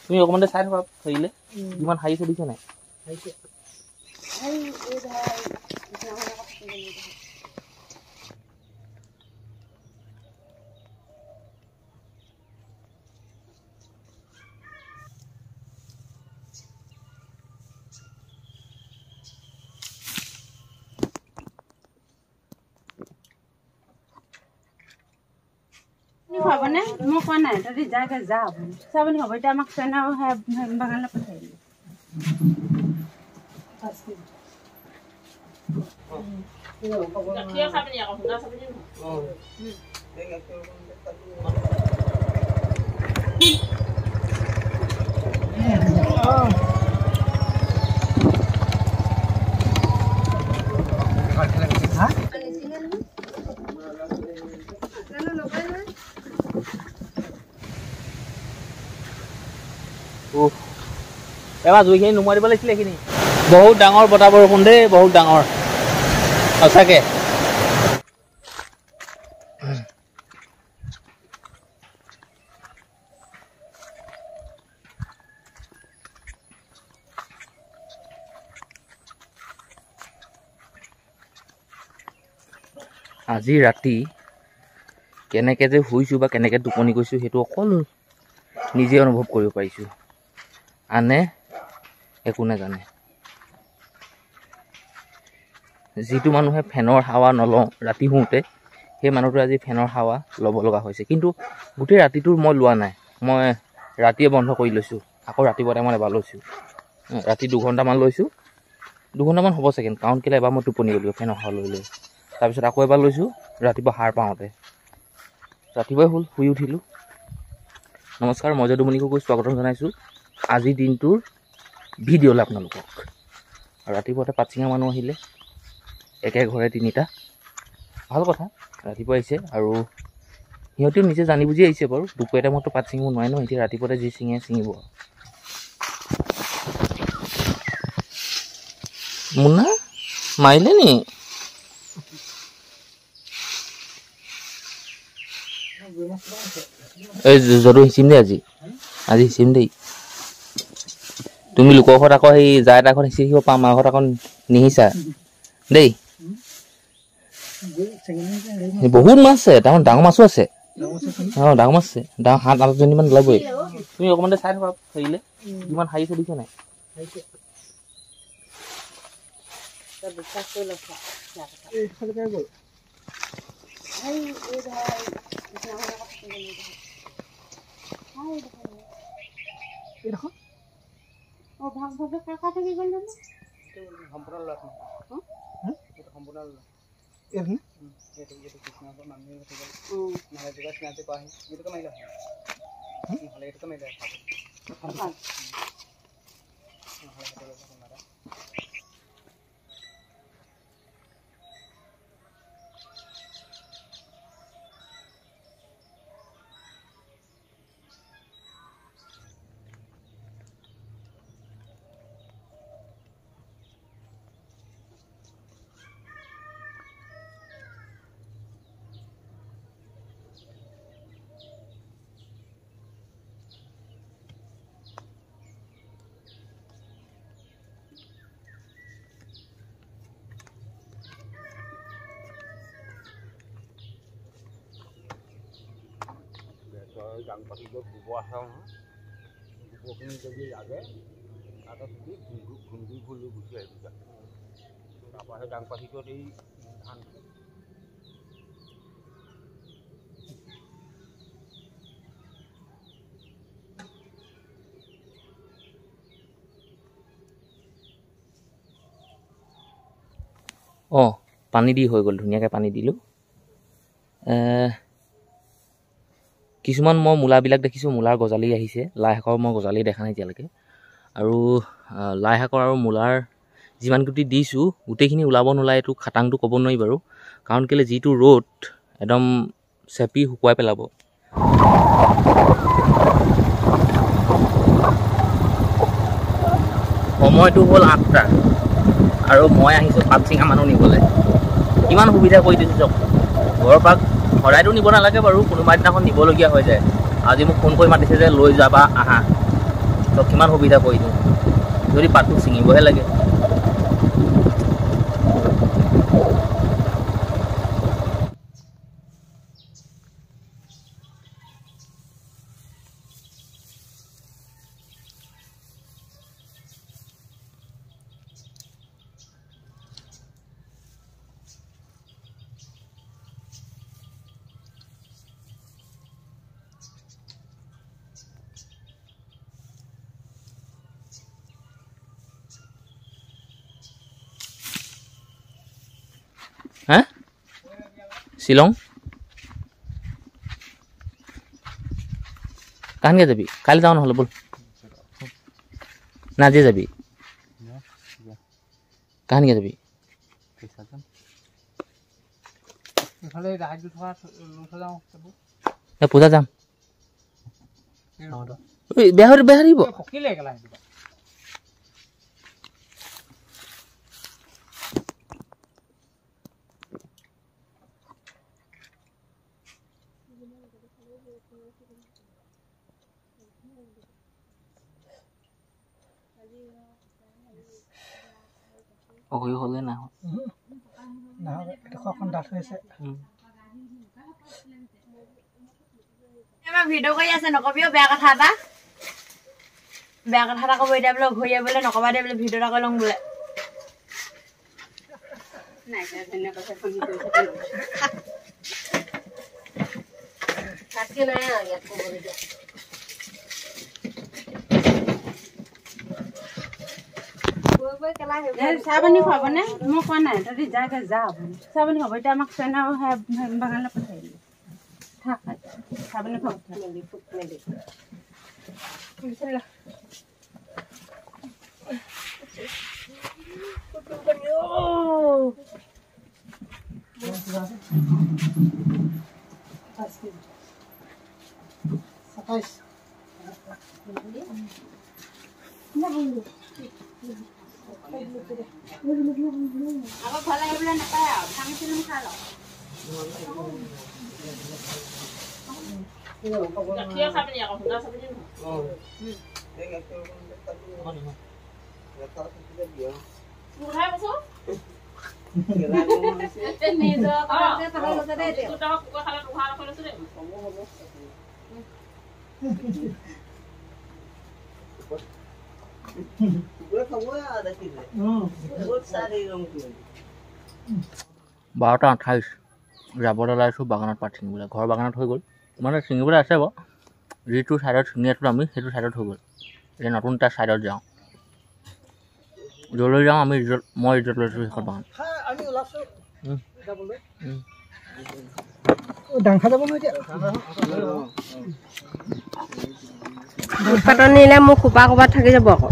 তুমি অকণমানে চাই থকা হেৰিলে কিমান হাৰি চলিছে নাই Hả nè, mua con này ta đi ra cái dao. Sao bên họ bây giờ mặc cái nào hay bằng nó có thể. Kia sao bên nhà còn ra sao bên এবাৰ জুইখিনি নুমাই দিব লাগিছিলে এইখিনি বহুত ডাঙৰ বতাহ বৰষুণ দেই বহুত ডাঙৰ সঁচাকে আজি ৰাতি কেনেকৈ যে শুইছোঁ বা কেনেকৈ টোপনি গৈছোঁ সেইটো অকল নিজে অনুভৱ কৰিব পাৰিছোঁ আনে একো নাজানে যিটো মানুহে ফেনৰ হাৱা নলওঁ ৰাতি শুওঁতে সেই মানুহটোৱে আজি ফেনৰ হাৱা ল'ব লগা হৈছে কিন্তু গোটেই ৰাতিটো মই লোৱা নাই মই ৰাতিয়ে বন্ধ কৰি লৈছোঁ আকৌ ৰাতিপুৱা টাইমত এবাৰ লৈছোঁ ৰাতি 2 ঘণ্টামান লৈছোঁ 2 ঘণ্টামান হ'ব চাগে কাৰণ কেলৈ এবাৰ মই টোপনি গ'লোঁ ফেনৰ হাৱা লৈ লৈ তাৰপিছত আকৌ এবাৰ লৈছোঁ ৰাতিপুৱা সাৰ পাওঁতে ৰাতিপুৱাই হ'ল শুই উঠিলোঁ নমস্কাৰ মই যদুমণি গগৈ স্বাগতম জনাইছোঁ আজিৰ দিনটোৰ ভিডিঅ'লৈ আপোনালোকক ৰাতিপুৱাতে পাচিঙা মানুহ আহিলে একে ঘৰে 3টা ভাল কথা ৰাতিপুৱা আহিছে আৰু সিহঁতেও নিজে জানি বুজি আহিছে বাৰু দুপৰীয়া টাইমততো পাত ছিঙিব নোৱাৰে ন এতিয়া ৰাতিপুৱাতে যি ছিঙে ছিঙিব মুন্না মাৰিলে নি এই যদু হিচিম দেই আজি হিচিম দেই তুমি লোকৰ ঘৰত আকৌ সেই যা এটা ঘৰত হিচি থাকিব পাম আমাৰ ঘৰত আকৌ নিহিচা দেই বহুত মাছ আছে তাৰ ডাঙৰ মাছো আছে ডাঙৰ মাছ আছে ডাঙৰ 7-8 জনীমান ওলাবই তুমি অকণমানে চাই থকা হেৰিলে কিমান হাৰি চলিছে নাই ও ভাগ ভাগে কাকা থাকি গ'ল না সম্পূৰ্ণ লট এটা সম্পূৰ্ণ এহনে এটা কৃষ্ণৰ মানুহ থাকে মানে জগা স্নাতে পাহি এটো মাইলা হলে এটো মাইলা gang pagi gue buah sama buah ini jadi ada atau sedih gunggu bulu busa juga apa ada gang pagi gue di han পানী দি হৈ গ'ল ধুনীয়াকৈ পানী দিলোঁ কিছুমান মই মূলাবিলাক দেখিছোঁ মূলাৰ গজালি আহিছে লাই শাকৰ মই গজালি দেখা নাই এতিয়ালৈকে আৰু লাই শাকৰ আৰু মূলাৰ যিমান গুটি দিছোঁ গোটেইখিনি ওলাব নোলায় এইটো খাটাংটো ক'ব নোৱাৰি বাৰু কাৰণ কেলৈ যিটো ৰ'দ একদম চেপি শুকুৱাই পেলাব সময়টো হ'ল 8টা আৰু মই আহিছোঁ পাতচিঙা মানুহ নিবলৈ কিমান সুবিধা কৰি দিছোঁ চব ঘৰৰ পৰা সদায়তো নিব নালাগে বাৰু কোনোবা দিনাখন নিবলগীয়া হৈ যায় আজি মোক ফোন কৰি মাতিছে যে লৈ যাবা আহা তো কিমান সুবিধা কৰি দিওঁ যদি পাতটো ছিঙিবহে লাগে হা শ্বিলং কাহানিকে যাবি কাইলৈ যাওঁ নহ'লে ব'ল না আজিয়ে যাবি কাহানিকে যাবি পূজা যাম বেহাৰিব হ'লে না ভিডিঅ' কৰি আছে নকবিও বেয়া কথা এটা ক'ব এতিয়া বোলে ঘূৰি বোলে নকবা দে বোলে ভিডিঅ' এটা কৰি লওঁ বোলে চাহ পানী খুৱাবনে মই কোৱা নাই তহঁতি যাগে যা চাহ পানী খাব এতিয়া আমাক চেনা বাগানলৈ পঠাই দিলে থাক চাহ পানী খাব আকৌ ঘৰলৈ আহিবলৈ নাপায় আৰু ভাঙি চিলি খাই লওঁ বাৰটা 28 যাবলৈ ওলাইছোঁ বাগানত পাত ছিঙিবলৈ ঘৰ বাগানত হৈ গ'ল মানে ছিঙিবলৈ আছে বাৰু যিটো ছাইডত ছিঙি আছিলোঁ আমি সেইটো ছাইডত হৈ গ'ল এতিয়া নতুন এটা ছাইডত যাওঁ য'লৈ যাওঁ আমি মই ৰিজৰ্ট লৈছোঁ সেইখন বাগান পাতত নিলে মোৰ খোপা ক'ৰবাত থাকি যাব আকৌ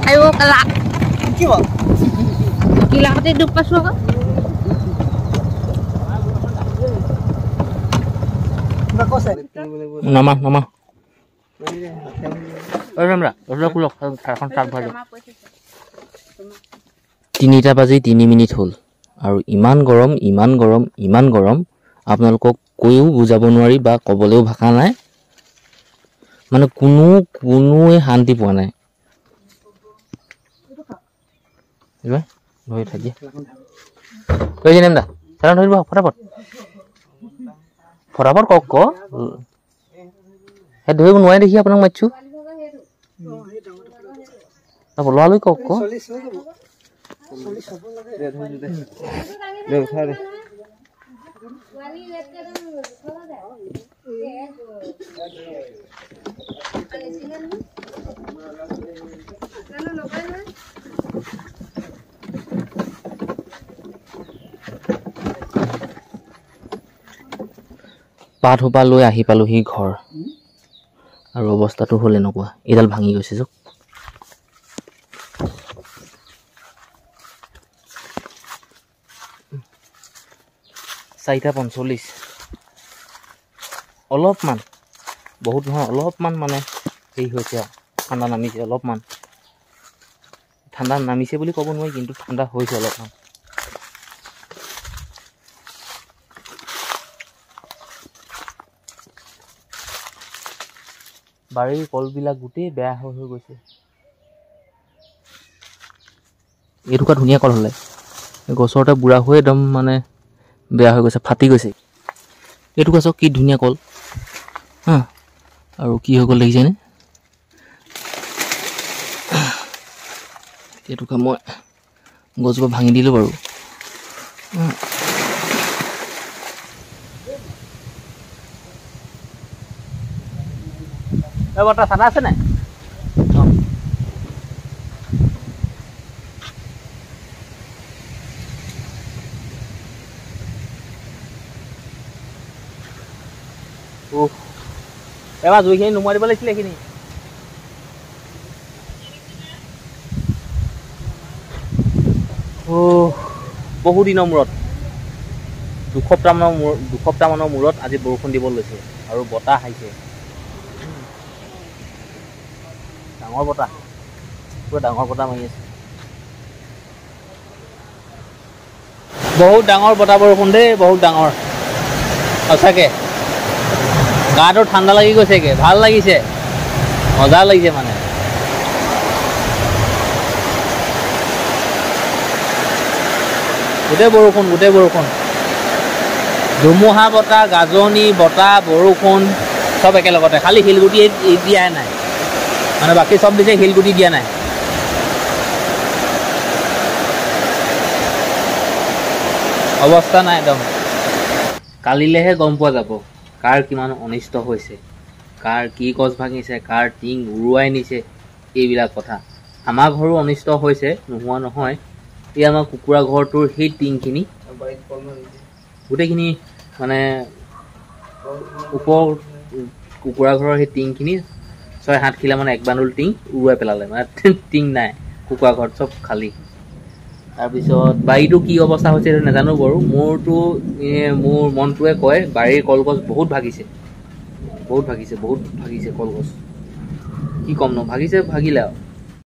ayo kelak gila hidup pas lo kan nama তিনিটা বাজি 3 মিনিট হ'ল আৰু ইমান গৰম আপোনালোকক কৈও বুজাব নোৱাৰি বা ক'বলৈও ভাষা নাই মানে কোনোৱে শান্তি পোৱা নাই ধৰি থাকি কৈ দিম দা চালা ধৰিব ফটাফট কওক সেই ধৰিব নোৱাৰি দেখি আপোনাক মাতিছোঁ লৰালৰি কওক পাত সোপা লৈ আহি পালোহি ঘৰ আৰু অৱস্থাটো হ'ল এনেকুৱা, এইডাল ভাঙি গৈছে চাওক। চাৰিটা 45 অলপমান, বহুত নহয় অলপমান মানে হেৰি হৈছে আৰু ঠাণ্ডা নামিছে অলপমান। ঠাণ্ডা নামিছে বুলি ক'ব নোৱাৰি, কিন্তু ঠাণ্ডা হৈছে অলপমান। বাৰীৰ কলবিলাক গোটেই বেয়া হৈ গৈছে। এইটুকুৰা ধুনীয়া কল হ'লে, গছতে বুঢ়া হৈ একদম মানে বেয়া হৈ গৈছে, ফাটি গৈছে। এইটুকুৰা চাওক কি ধুনীয়া কল হা, আৰু কি হৈ গ'ল দেখিছেনে? এইটুকুৰা মই গছজোপা ভাঙি দিলোঁ বাৰু। বৰ্তা চাদা আছে নাই? এবাৰ জুইখিনি নুমাই দিব লাগিছিলে এইখিনি। বহু দিনৰ মূৰত, দুসপ্তাহমানৰ মূৰত আজি বৰষুণ দিব লৈছে আৰু বতাহ আহিছে, ডাঙৰ বতাহ, পুৰা ডাঙৰ বতাহ মাৰি আছে। বহুত ডাঙৰ বতাহ বৰষুণ দেই, বহুত ডাঙৰ সঁচাকে। গাটো ঠাণ্ডা লাগি গৈছেগে, ভাল লাগিছে, মজা লাগিছে মানে। গোটেই বৰষুণ, ধুমুহা বতাহ, গাজনি বতাহ, বৰষুণ চব একেলগতে। খালি শিলগুটি দিয়াই নাই, মানে বাকী চব দিছে, শিলগুটি দিয়া নাই। অৱস্থা নাই একদম। কালিলেহে গম পোৱা যাব কাৰ কিমান অনিষ্ট হৈছে, কাৰ কি গছ ভাঙিছে, কাৰ টিং উৰুৱাই নিছে, এইবিলাক কথা। আমাৰ ঘৰো অনিষ্ট হৈছে, নোহোৱা নহয়। এই আমাৰ কুকুৰা ঘৰটোৰ সেই টিংখিনি গোটেইখিনি মানে ওপৰ কুকুৰা ঘৰৰ সেই টিংখিনি 6-7 কিলো মানে এক বান্দুল টিং উৰুৱাই পেলালে, মানে টিং নাই কুকুৰা ঘৰত, চব খালী। তাৰপিছত বাৰীটো কি অৱস্থা হৈছে সেইটো নাজানো বাৰু। মোৰ মনটোৱে কয় বাৰীৰ কলগছ বহুত ভাগিছে কলগছ। কি ক'ম ন, ভাগিলে আৰু।